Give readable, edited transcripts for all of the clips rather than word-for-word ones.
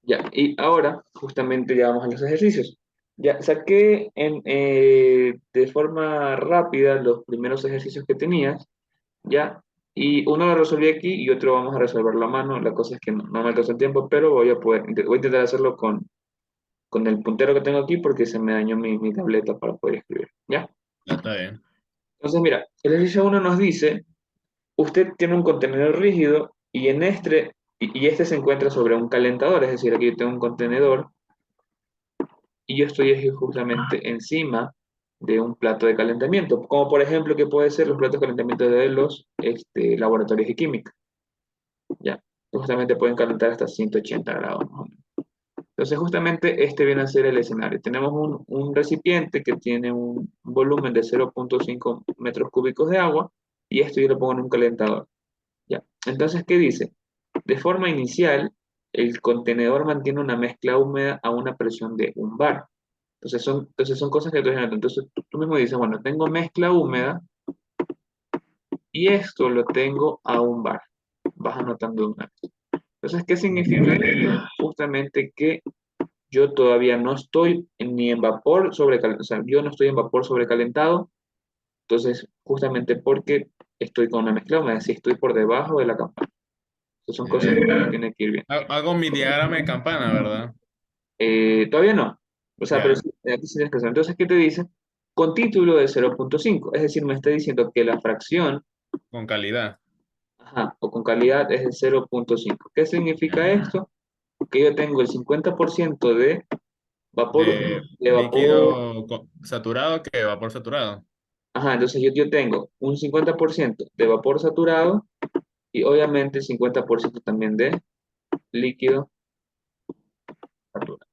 Ya, y ahora justamente ya vamos a los ejercicios. Ya saqué de forma rápida los primeros ejercicios que tenías, ya, y uno lo resolví aquí y otro vamos a resolverlo a mano. La cosa es que no me alcanza el tiempo, pero voy a intentar hacerlo con el puntero que tengo aquí porque se me dañó mi tableta para poder escribir, ¿ya? Ya está bien. Entonces, mira, el ejercicio uno nos dice, usted tiene un contenedor rígido y este se encuentra sobre un calentador, es decir, aquí yo tengo un contenedor y yo estoy aquí justamente encima de un plato de calentamiento, como por ejemplo que puede ser los platos de calentamiento de los laboratorios de química, ¿ya? Justamente pueden calentar hasta 180 grados, más o menos. Entonces justamente este viene a ser el escenario. Tenemos un recipiente que tiene un volumen de 0,5 metros cúbicos de agua y esto yo lo pongo en un calentador, ¿ya? Entonces, ¿qué dice? De forma inicial, el contenedor mantiene una mezcla húmeda a una presión de 1 bar. Entonces son cosas que tú generas. Entonces tú mismo dices, bueno, tengo mezcla húmeda y esto lo tengo a 1 bar. Vas anotando de una vez. Entonces, ¿qué significa esto? Justamente que yo todavía no estoy ni en vapor sobrecalentado, o sea, yo no estoy en vapor sobrecalentado, entonces justamente porque estoy con una mezcla húmeda, si estoy por debajo de la campana. Entonces son cosas que Ya. uno tiene que ir bien. Hago mi diagrama de campana, ¿verdad? Todavía no. O sea, pero Ya, sí, aquí sí tienes que hacer. Entonces, ¿qué te dice? Con título de 0,5. Es decir, me está diciendo que la fracción, con calidad. ajá, o con calidad es de 0,5. ¿Qué significa Ya. esto? Que yo tengo el 50% De de vapor, líquido saturado que vapor saturado. ajá, entonces yo tengo un 50% de vapor saturado y obviamente 50% también de líquido saturado.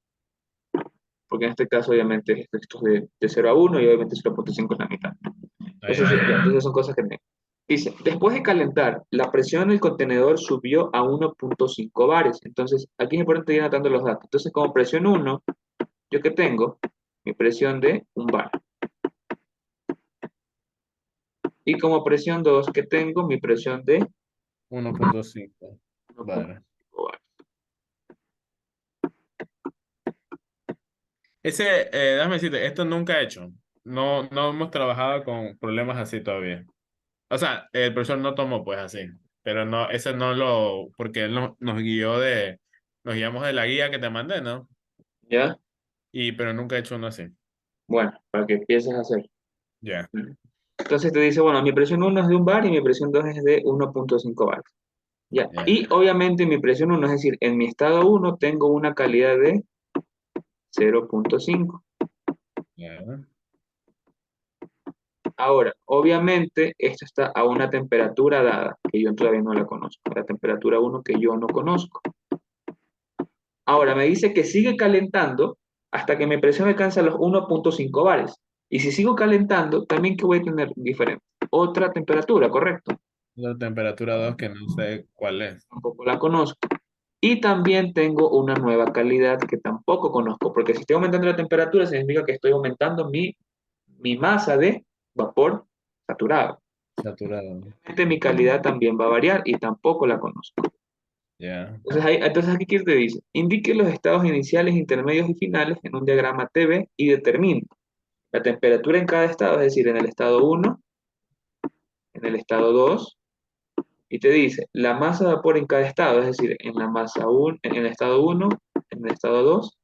Porque en este caso, obviamente, esto es de 0 a 1 y obviamente 0,5 es la mitad. Está Entonces, bien. entonces son cosas que tengo. Dice, después de calentar, la presión del contenedor subió a 1,5 bares. Entonces, aquí es importante ir anotando los datos. Entonces, como presión 1, ¿yo qué tengo? Mi presión de 1 bar. Y como presión 2, ¿qué tengo? Mi presión de 1,5. Vale. 1,5 bar. Déjame decirte, esto nunca he hecho. No, no hemos trabajado con problemas así todavía. O sea, el profesor no tomó pues así, pero no, ese no lo, porque él nos guió nos guiamos de la guía que te mandé, ¿no? ¿Ya? Pero nunca he hecho uno así. Bueno, para que empieces a hacer. Ya. Entonces te dice, bueno, mi presión 1 es de 1 bar y mi presión 2 es de 1,5 bar. ¿Ya? Ya. Y obviamente mi presión 1, es decir, en mi estado 1 tengo una calidad de 0,5. Ya. Ahora, obviamente, esto está a una temperatura dada, que yo todavía no la conozco, la temperatura 1 que yo no conozco. Ahora, me dice que sigue calentando hasta que mi presión alcanza los 1,5 bares. Y si sigo calentando, también que voy a tener diferente. Otra temperatura, ¿correcto? La temperatura 2 que no sé cuál es. Tampoco la conozco. Y también tengo una nueva calidad que tampoco conozco, porque si estoy aumentando la temperatura, significa que estoy aumentando mi masa de vapor saturado. Saturado. Mi calidad también va a variar y tampoco la conozco. Ya. Entonces aquí, ¿qué te dice? Indique los estados iniciales, intermedios y finales en un diagrama TV y determine la temperatura en cada estado, es decir, en el estado 1, en el estado 2, y te dice la masa de vapor en cada estado, es decir, en la masa 1, en el estado 1, en el estado 2,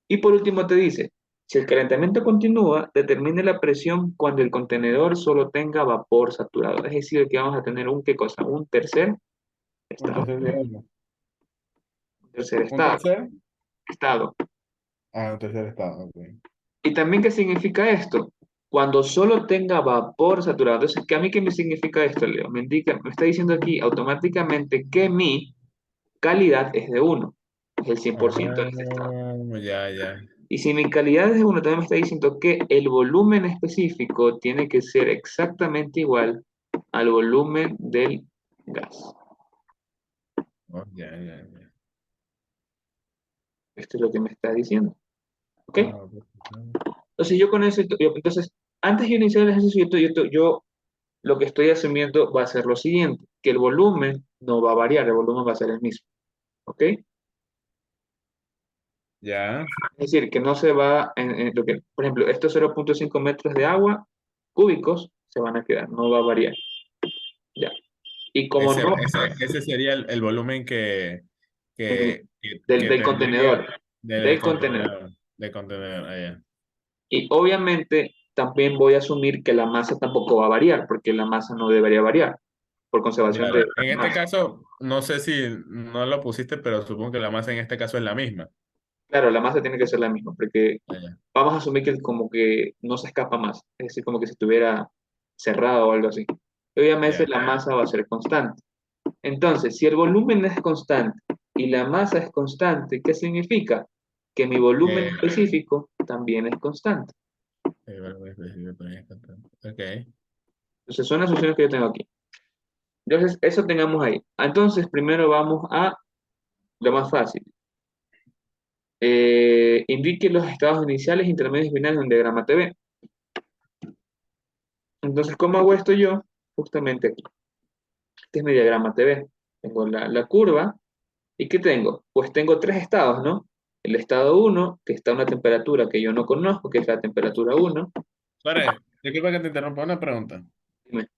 y por último te dice, si el calentamiento continúa, determine la presión cuando el contenedor solo tenga vapor saturado, es decir, que vamos a tener ¿qué cosa? Un tercer Un estado. tercer diagrama. Un tercer ¿Un estado. tercer? Estado. Ah, un tercer estado, ok. ¿Y también qué significa esto? Cuando solo tenga vapor saturado. Entonces, ¿qué a mí qué me significa esto, Leo? Me está diciendo aquí automáticamente que mi calidad es de 1, es el 100% de este estado. Oh, ya, ya. Y si mi calidad es de 1, también me está diciendo que el volumen específico tiene que ser exactamente igual al volumen del gas. Oh, ya, ya, ya. Esto es lo que me está diciendo. ¿Ok? Ah, perfecto. Entonces, yo con eso, entonces, antes de iniciar el ejercicio, yo lo que estoy asumiendo va a ser lo siguiente, que el volumen no va a variar, el volumen va a ser el mismo. ¿ok? Es Ya, decir, que no se va en lo que, por ejemplo, estos 0,5 metros de agua cúbicos se van a quedar, no va a variar, ya. Y como no, ese sería el volumen en- que del tendría contenedor, del del contenedor. contenedor, de contenedor, allá. Y obviamente también voy a asumir que la masa tampoco va a variar, porque la masa no debería variar por conservación de Claro, en este masa. caso, no sé si no lo pusiste, pero supongo que la masa en este caso es la misma. Claro, la masa tiene que ser la misma, porque Allá, vamos a asumir que como que no se escapa más, es decir, como que si estuviera cerrado o algo así. Obviamente ya. la masa va a ser constante. Entonces, si el volumen es constante y la masa es constante, ¿qué significa? Que mi volumen Eh, específico también es constante. ok. Entonces, son las opciones que yo tengo aquí. Entonces, eso tengamos ahí. Entonces, primero vamos a lo más fácil. Indique los estados iniciales, intermedios y finales de un diagrama TV. Entonces, ¿cómo hago esto yo? Justamente aquí. Este es mi diagrama TV. Tengo la curva. ¿Y qué tengo? Pues tengo tres estados, ¿no? El estado uno que está a una temperatura que yo no conozco, que es la temperatura uno. Vale, disculpa que te interrumpa una pregunta. Dime.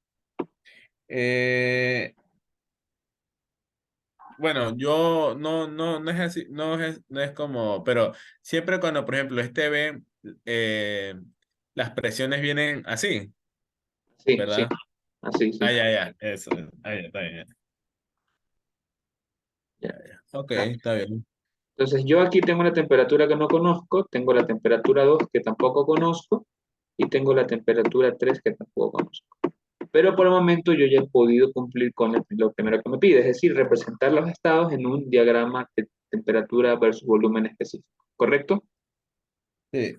Eh, bueno, yo no es así, no es como, pero siempre cuando, por ejemplo, este ve, las presiones vienen así, Sí, sí. ¿verdad? Así, sí. Ah, ya, eso, ah, ya, está bien. Ya. Ok, Ah, está bien. entonces, yo aquí tengo una temperatura que no conozco, tengo la temperatura 2 que tampoco conozco, y tengo la temperatura 3 que tampoco conozco. Pero por el momento yo ya he podido cumplir con lo primero que me pide, es decir, representar los estados en un diagrama de temperatura versus volumen específico, ¿correcto? Sí,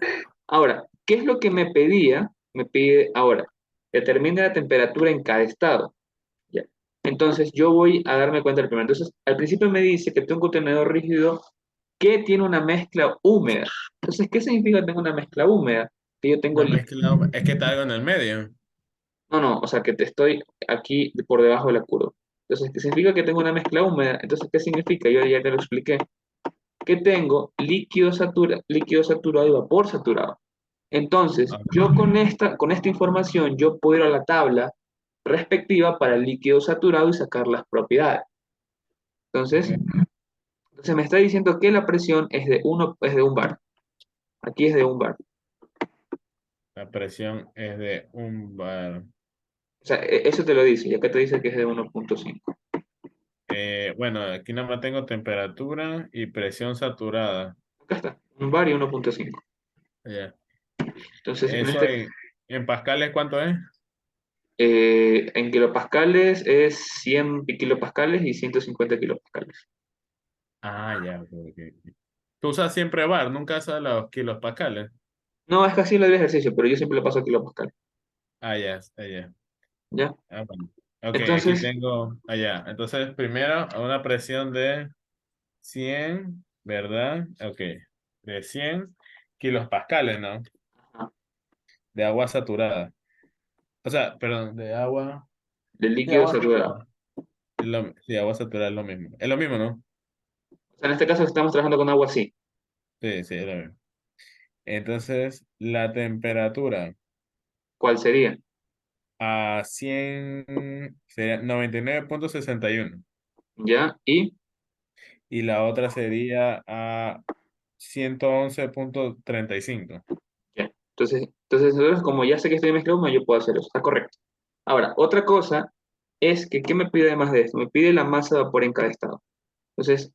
Ahora, ¿qué es lo que me pedía? Me pide ahora, determine la temperatura en cada estado. Ya. Entonces yo voy a darme cuenta del primero. Entonces, al principio me dice que tengo un contenedor rígido que tiene una mezcla húmeda. Entonces, ¿qué significa que tengo una mezcla húmeda? Que yo tengo una mezcla, es que está algo en el medio. no, no, o sea, que te estoy aquí por debajo de la curva. Entonces, ¿qué significa que tengo una mezcla húmeda? Entonces, ¿qué significa? Yo ya te lo expliqué. Que tengo líquido saturado y vapor saturado. Entonces, yo Ok, con esta información, yo puedo ir a la tabla respectiva para el líquido saturado y sacar las propiedades. Entonces, ok. me está diciendo que la presión es de un bar. Aquí es de un bar. La presión es de un bar. O sea, eso te lo dice, y acá te dice que es de 1,5. Bueno, aquí nada más tengo temperatura y presión saturada. Acá está, un bar y 1,5. Ya. Entonces, Eso en pascales, ¿cuánto es? en kilopascales es 100 kilopascales y 150 kilopascales. Ah, ya, ok, ok. Tú usas siempre bar, nunca usas los kilos pascales. No, es casi lo del ejercicio, pero yo siempre le paso a kilopascales. Ah, ya, ah, ya. ¿Ya? Ah, bueno. Ok, aquí Entonces, tengo, allá. Entonces, primero, a una presión de 100, ¿verdad? Ok, de 100 kilos pascales, ¿no? ajá, De agua saturada. O sea, perdón, de agua. del Sí, líquido agua saturado. saturada. Sí, agua saturada es lo mismo. Es lo mismo, ¿no? O sea, en este caso estamos trabajando con agua así. Sí, sí, es lo mismo. Entonces, la temperatura ¿Cuál sería? a 100 sería 99,61 ¿Ya? y la otra sería a 111,35. Ya. Entonces nosotros, como ya sé que estoy mezclado, yo puedo hacer eso. Está correcto. Ahora, otra cosa es que, ¿qué me pide además de esto? Me pide la masa de vapor en cada estado. Entonces,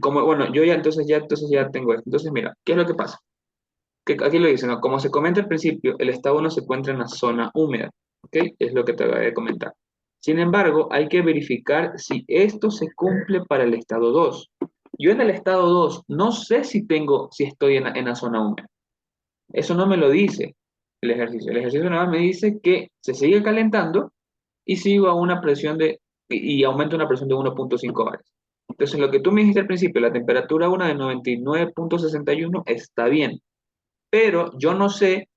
como, bueno, yo ya entonces ya tengo esto. Entonces, mira, ¿qué es lo que pasa? Que aquí lo dice, ¿no? Como se comenta al principio, el estado uno se encuentra en la zona húmeda, ¿ok? Es lo que te voy a comentar. Sin embargo, hay que verificar si esto se cumple para el estado 2. Yo en el estado 2 no sé si estoy en la zona húmeda. Eso no me lo dice el ejercicio. El ejercicio nada más me dice que se sigue calentando y sigo a una presión y aumenta una presión de 1,5 bares. Entonces, lo que tú me dijiste al principio, la temperatura una de 99,61 está bien, pero yo no sé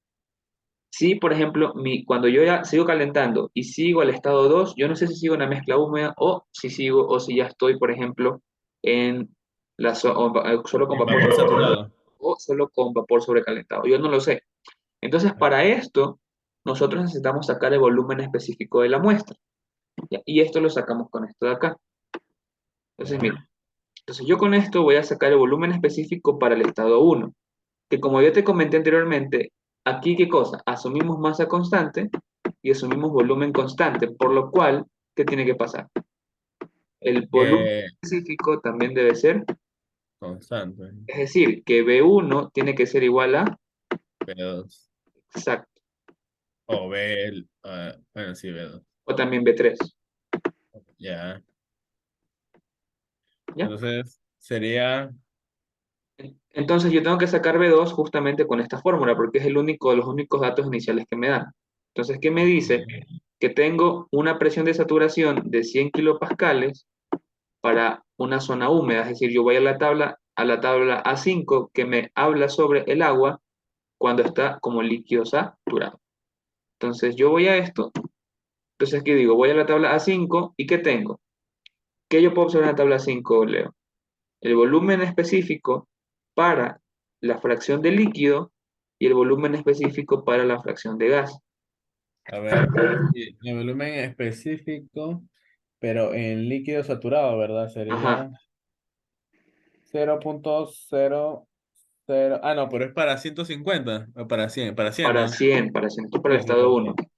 si, por ejemplo, cuando yo ya sigo calentando y sigo al estado 2 yo no sé si sigo en la mezcla húmeda o si sigo o si ya estoy, por ejemplo, en solo con En vapor vapor saturado. o solo con vapor sobrecalentado. Yo no lo sé. Entonces, para esto, nosotros necesitamos sacar el volumen específico de la muestra. ¿Ya? Y esto lo sacamos con esto de acá. Entonces, mira, Ya. entonces yo con esto voy a sacar el volumen específico para el estado uno, que como yo te comenté anteriormente, aquí qué cosa, asumimos masa constante y asumimos volumen constante, por lo cual, ¿qué tiene que pasar? El volumen Que específico también debe ser, constante. es decir, que V1 tiene que ser igual a, B2. exacto, O B, bueno, sí, B2. o también V3, Ya. ¿ya? Entonces, sería. Entonces yo tengo que sacar V2 justamente con esta fórmula, porque es los únicos datos iniciales que me dan. Entonces, ¿qué me dice? Ok. Que tengo una presión de saturación de 100 kilopascales para una zona húmeda, es decir, yo voy a la tabla A5 que me habla sobre el agua cuando está como líquido saturado. Entonces yo voy a esto, entonces ¿qué digo? Voy a la tabla A5 y ¿qué tengo? ¿Qué yo puedo observar en la tabla A5, Leo? El volumen específico para la fracción de líquido y el volumen específico para la fracción de gas. A ver, y el volumen específico, pero en líquido saturado, ¿verdad? Ajá, Sería 0.00. Ah, no, pero es para 150 o para 100, para ¿no? 100, para 100, esto para el Sí, sí, estado para uno 100.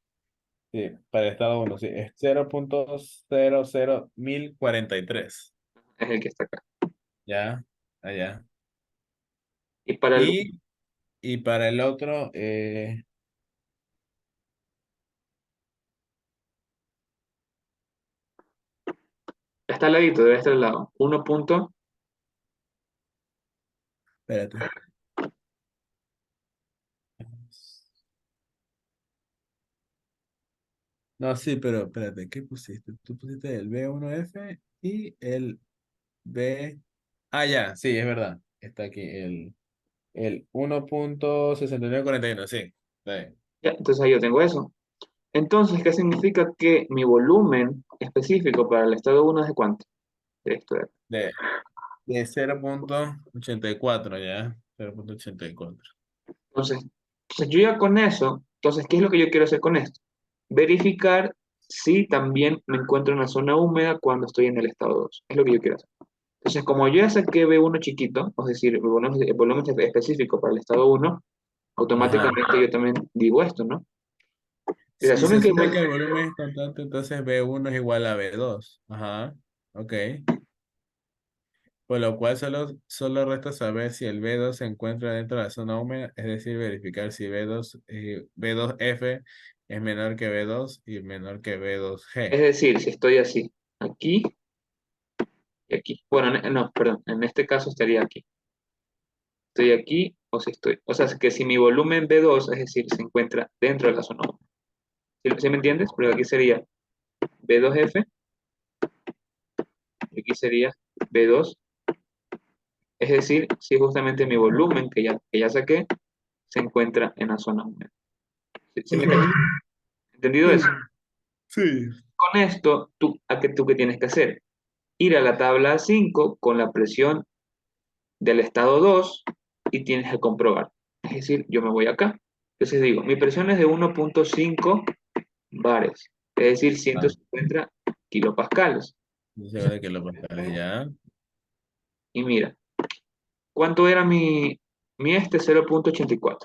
Sí, para el estado uno sí. Es 0.00143. es el que está acá. Ya, allá. Y para el, Y, y para el otro, está al ladito, debe estar al lado. 1 punto, espérate. No, sí, pero espérate, ¿qué pusiste? Tú pusiste el B1F y el B. Ah, ya, sí, es verdad. Está aquí el 1.6941, sí. Está bien. ya, entonces ahí yo tengo eso. Entonces, ¿qué significa que mi volumen específico para el estado uno es de cuánto? De esto de acá. De, de 0.84 ya. 0.84. Entonces, yo ya con eso, entonces, ¿qué es lo que yo quiero hacer con esto? Verificar si también me encuentro en una zona húmeda cuando estoy en el estado 2. Es lo que yo quiero hacer. Entonces, como yo ya saqué B1 chiquito, es decir, el volumen específico para el estado uno, Ajá. automáticamente yo también digo esto, ¿no? Y se Si se asumen que asume que el volumen es constante, entonces B1 es igual a B2. Ajá. Ok. Por lo cual solo resta saber si el B2 se encuentra dentro de la zona húmeda, es decir, verificar si B2F es menor que B2 y menor que es B2G. decir, si estoy así, aquí y aquí. Bueno, no, perdón, en este caso estaría aquí. Estoy aquí o si estoy. O sea, es que si mi volumen B2, es decir, se encuentra dentro de la zona húmeda. ¿Sí me entiendes? Porque aquí sería B2F y aquí sería B2. Es decir, si justamente mi volumen que ya saqué se encuentra en la zona húmeda. ¿Sí me entiendes? Ajá. ¿Entendido eso? Sí. Sí. Con esto, ¿tú qué tienes que hacer? Ir a la tabla 5 con la presión del estado 2 y tienes que comprobar. Es decir, yo me voy acá. Entonces digo, mi presión es de 1.5 bares, es decir, Ah, 150 kilopascales. yo sé de que lo pasaré ya. Y mira, ¿cuánto era mi 0.84?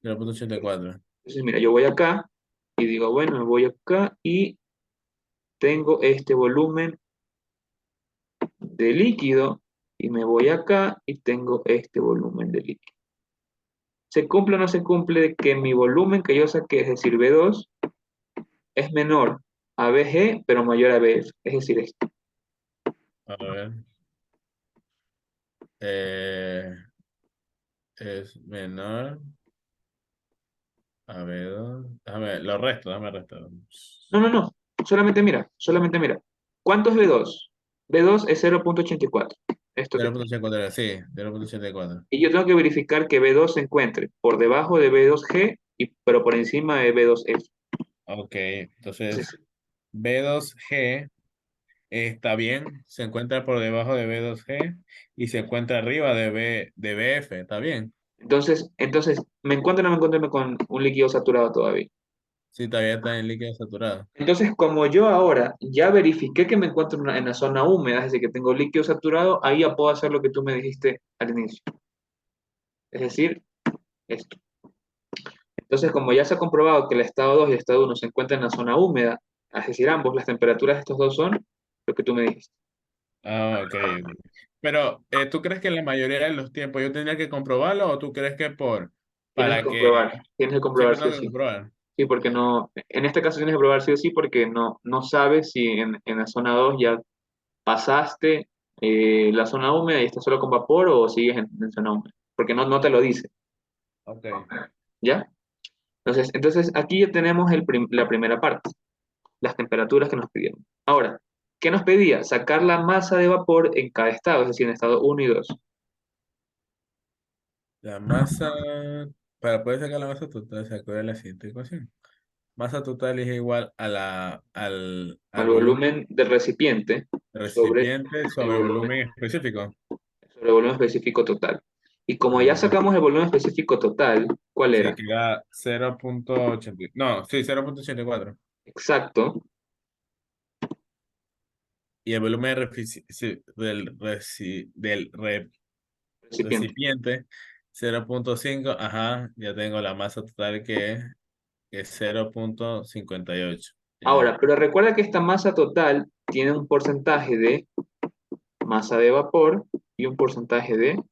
0.84. Entonces, mira, yo voy acá y digo, bueno, me voy acá y tengo este volumen de líquido y me voy acá y tengo este volumen de líquido. ¿Se cumple o no se cumple de que mi volumen que yo saqué, es decir, B2, es menor a BG, pero mayor a BF? Es decir, esto. A ver. Eh, es menor. A ver, déjame, lo resto, déjame restar. No, no, no. Solamente mira, solamente mira. ¿Cuánto es B2? B2 es 0.84. Esto que está. 0.84, sí, 0.84. Y yo tengo que verificar que B2 se encuentre por debajo de B2G, pero por encima de B2F. Ok, entonces Entonces, B2G está bien, se encuentra por debajo de B2G y se encuentra arriba de BF, está bien. Entonces, ¿me encuentro o no me encuentro con un líquido saturado todavía? Sí, todavía está en líquido saturado. Entonces, como yo ahora ya verifiqué que me encuentro en la zona húmeda, es decir, que tengo líquido saturado, ahí ya puedo hacer lo que tú me dijiste al inicio. Es decir, esto. Entonces, como ya se ha comprobado que el estado 2 y el estado uno se encuentran en la zona húmeda, es decir, ambos, las temperaturas de estos dos son lo que tú me dijiste. Ah, ok, ok. Pero, ¿tú crees que en la mayoría de los tiempos yo tendría que comprobarlo o tú crees que para que Tienes que comprobar siempre sí o tengo que sí. comprobar? Sí, porque no, en este caso tienes que probar sí o sí porque no sabes si en la zona 2 ya pasaste la zona húmeda y estás solo con vapor o sigues en zona húmeda, porque no te lo dice, Ok. ¿ya? Entonces aquí ya tenemos la primera parte, las temperaturas que nos pidieron. Ahora, ¿qué nos pedía? Sacar la masa de vapor en cada estado, es decir, en estado uno y 2. La masa, para poder sacar la masa total, se acuerda la siguiente ecuación. Masa total es igual a Al al volumen volumen del recipiente del sobre recipiente el sobre volumen, volumen específico. sobre el volumen específico total. Y como ya Ajá. sacamos el volumen específico total, ¿cuál Sí, era? que da 0.80. No, sí, 0.84. Exacto, Y el volumen recipiente. recipiente, 0.5. Ajá, ya tengo la masa total que es 0.58. Ya. Ahora, pero recuerda que esta masa total tiene un porcentaje de masa de vapor y un porcentaje de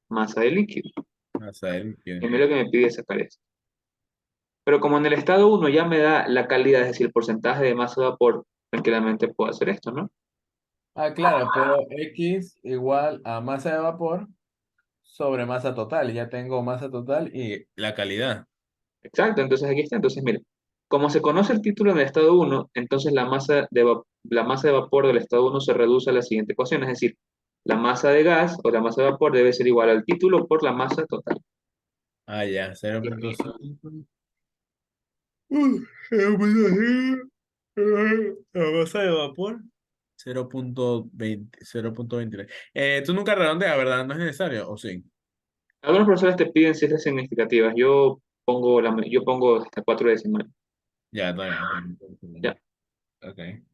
masa de líquido. Masa del Y a líquido. mí lo que me pide es sacar esto. Pero como en el estado uno ya me da la calidad, es decir, el porcentaje de masa de vapor, tranquilamente puedo hacer esto, ¿no? Ah, claro, pero X igual a masa de vapor sobre masa total. Ya tengo masa total y la calidad. Exacto, entonces aquí está. Entonces, mira, como se conoce el título en el estado uno, entonces la masa de vapor del estado uno se reduce a la siguiente ecuación, es decir, la masa de gas o la masa de vapor debe ser igual al título por la masa total. Ah, ya, 0.5. 0.5. La masa de vapor. 0.20, 0.23. Tú nunca redondeas, ¿verdad? No es necesario, ¿o sí? Algunos profesores te piden cifras significativas, yo pongo hasta cuatro decimales. Ya, está bien, está ¿Ya? bien. Ok.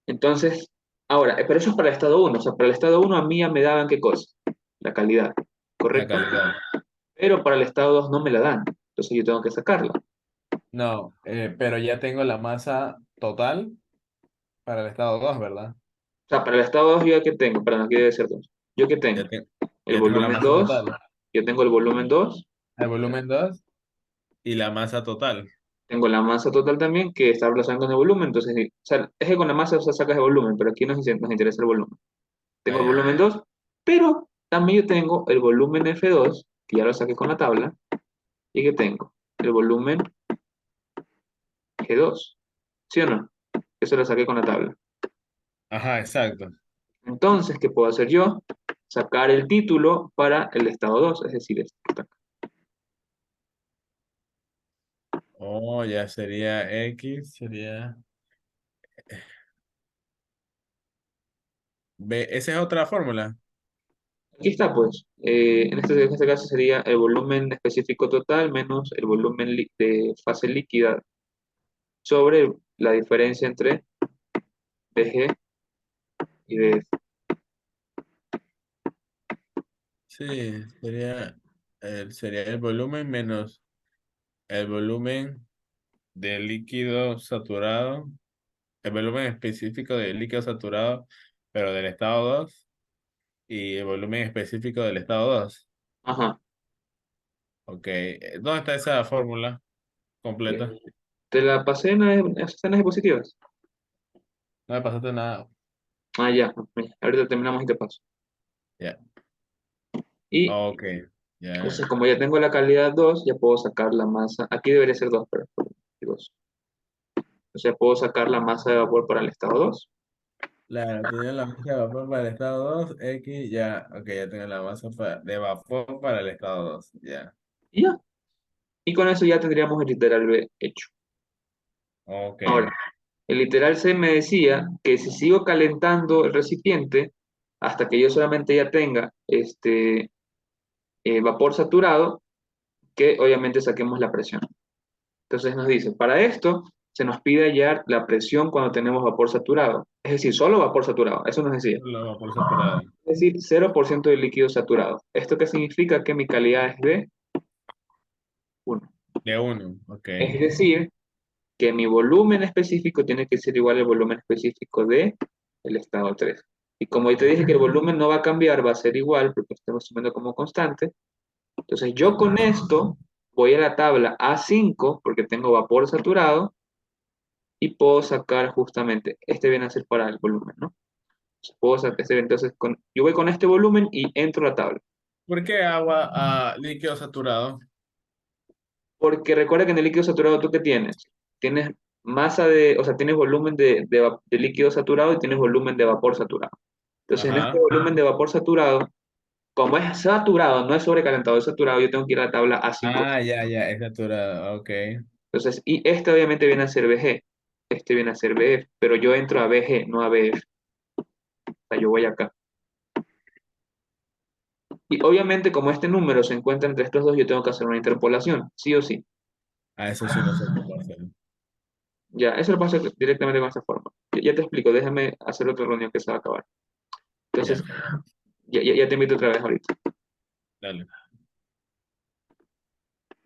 Entonces, ahora, pero eso es para el estado uno, o sea, para el estado uno a mí ya me daban qué cosa, la calidad, La ¿correcto? calidad. Pero para el estado 2 no me la dan, entonces yo tengo que sacarla. No, pero ya tengo la masa total para el estado 2, ¿verdad? O sea, para el estado 2 yo qué tengo, perdón, aquí debe ser 2. ¿Yo qué tengo? Ya, te- El ya tengo la volumen masa 2, total. yo tengo el volumen 2, El volumen 2 y la masa total. tengo la masa total también que está relacionada con el volumen, entonces, o sea, es que con la masa o sea, sacas el volumen, pero aquí nos interesa el volumen. Ah, Tengo el ya. volumen 2, pero también yo tengo el volumen F2, que ya lo saqué con la tabla, y que tengo el volumen G2, ¿sí o no? Eso lo saqué con la tabla. Ajá, exacto. Entonces, ¿qué puedo hacer yo? Sacar el título para el estado 2, es decir, este que está acá. Oh, ya sería X, sería B. Esa es otra fórmula. Aquí está, pues. En este caso sería el volumen específico total menos el volumen de fase líquida sobre la diferencia entre dG y dF. Sí, sería el volumen menos el volumen de líquido saturado, el volumen específico de líquido saturado, pero del estado 2 y el volumen específico del estado 2. Ajá. Ok, ¿dónde está esa fórmula completa? Te la pasé en escenas diapositivas. No me pasaste nada. Ah, ya. Ahorita terminamos y te paso. Ya, Y ok, ya. entonces, como ya tengo la calidad 2 ya puedo sacar la masa. Aquí debería ser 2 pero 2. Entonces, puedo sacar la masa de vapor para el estado 2. Claro, tiene la masa de vapor para el estado 2 X, ya, ok, ya tengo la masa de vapor para el estado 2 ya. Y ya. Y con eso ya tendríamos el literal B hecho. Ok, Ahora, El literal C me decía que si sigo calentando el recipiente hasta que yo solamente ya tenga vapor saturado, que obviamente saquemos la presión. Entonces nos dice, para esto se nos pide hallar la presión cuando tenemos vapor saturado. Es decir, solo vapor saturado, eso nos decía. La vapor saturada. Es decir, 0% de líquido saturado. ¿Esto qué significa? Que mi calidad es de 1. De uno, ok. Es decir, que mi volumen específico tiene que ser igual al volumen específico de el estado 3. Y como yo te dije que el volumen no va a cambiar, va a ser igual, porque estamos asumiendo como constante. Entonces yo con esto voy a la tabla A5, porque tengo vapor saturado, y puedo sacar justamente, este viene a ser para el volumen, ¿no? Puedo sacar entonces, yo voy con este volumen y entro a la tabla. ¿Por qué agua a líquido saturado? Porque recuerda que en el líquido saturado, ¿tú qué tienes? Tienes o sea, tienes volumen de líquido saturado y tienes volumen de vapor saturado. Entonces, en este Ajá. volumen de vapor saturado, como es saturado, no es sobrecalentado, es saturado, yo tengo que ir a la tabla A5. Ah, ya, ya, es saturado, ok. Entonces, y este obviamente viene a ser BG, este viene a ser BF, pero yo entro a BG, no a BF. O sea, yo voy acá. Y obviamente, como este número se encuentra entre estos dos, yo tengo que hacer una interpolación, sí o sí. Ah, eso sí no sé cómo hacer. Ya, eso lo paso directamente con esta forma. Ya te explico, déjame hacer otra reunión que se va a acabar. Ya, Entonces, ya te invito otra vez ahorita. dale.